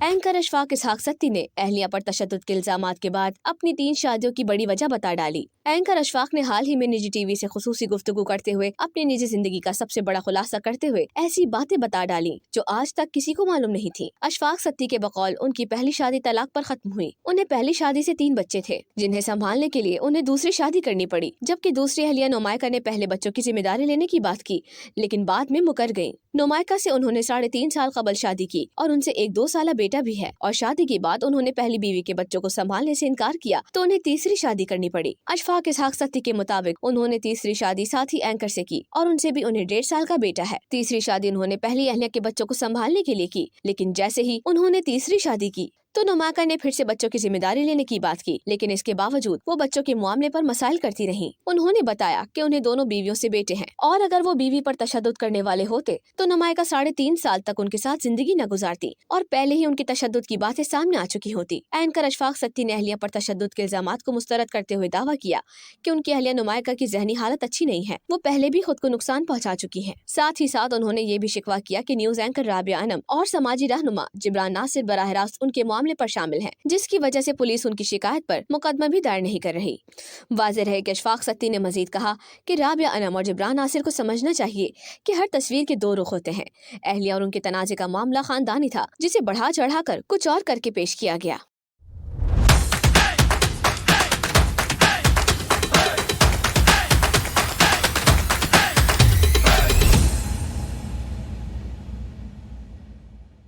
Anchor Ashfaq इसहाक सत्ती ने अहलिया पर तशद्दुद के इल्जामात के बाद अपनी 3 शादियों की बड़ी वजह बता डाली। एंकर अशफाक ने हाल ही में निजी टीवी से खुसूसी गुफ्तगू करते हुए अपनी निजी जिंदगी का सबसे बड़ा खुलासा करते हुए ऐसी बातें बता डाली जो आज तक किसी को मालूम नहीं थी। अशफाक सत्ती के बकौल उनकी पहली शादी तलाक पर खत्म हुई। उन्हें पहली शादी से 3 बच्चे थे जिन्हें संभालने के लिए उन्हें दूसरी शादी करनी पड़ी, जबकि दूसरी अहलिया नुमायका ने पहले बच्चों की जिम्मेदारी लेने की बात की लेकिन बाद में मुकर गयी। नुमायका से उन्होंने 3.5 साल कबल शादी की और उनसे एक 2 साला बेटा भी है और शादी के बाद उन्होंने पहली बीवी के बच्चों को संभालने से इनकार किया तो उन्हें तीसरी शादी करनी पड़ी। अशफाक इसहाक सत्ती के मुताबिक उन्होंने तीसरी शादी साथी एंकर से की और उनसे भी उन्हें 1.5 साल का बेटा है। तीसरी शादी उन्होंने पहली अहलिया के बच्चों को संभालने के लिए की, लेकिन जैसे ही उन्होंने तीसरी शादी की तो नुमायका ने फिर से बच्चों की जिम्मेदारी लेने की बात की, लेकिन इसके बावजूद वो बच्चों के मामले पर मसाइल करती रहीं। उन्होंने बताया कि उन्हें दोनों बीवियों से बेटे हैं और अगर वो बीवी पर तशद्दुद करने वाले होते तो नुमायका 3.5 साल तक उनके साथ जिंदगी न गुजारती और पहले ही उनकी तशद्दुद की बातें सामने आ चुकी होती। एंकर अशफाक सत्ती ने अहलिया पर तशद्दुद के इल्जामात को मुस्तरद करते हुए दावा किया कि उनकी अहलिया नुमायका की जहनी हालत अच्छी नहीं है, वो पहले भी खुद को नुकसान पहुँचा चुकी है। साथ ही साथ उन्होंने ये भी शिकवा किया कि न्यूज एंकर राबिया अनम और समाजी रहनुमा जिब्रान नासिर बराह रास्त उनके मामले पर शामिल है, जिसकी वजह से पुलिस उनकी शिकायत पर मुकदमा भी दायर नहीं कर रही। वाज़ेह है कि अशफाक सत्ती ने मजीद कहा कि राबिया अनम और जिब्रान नासिर को समझना चाहिए कि हर तस्वीर के 2 रुख होते हैं। अहलिया और उनके तनाज़े का मामला खानदानी था जिसे बढ़ा चढ़ा कर कुछ और करके पेश किया गया।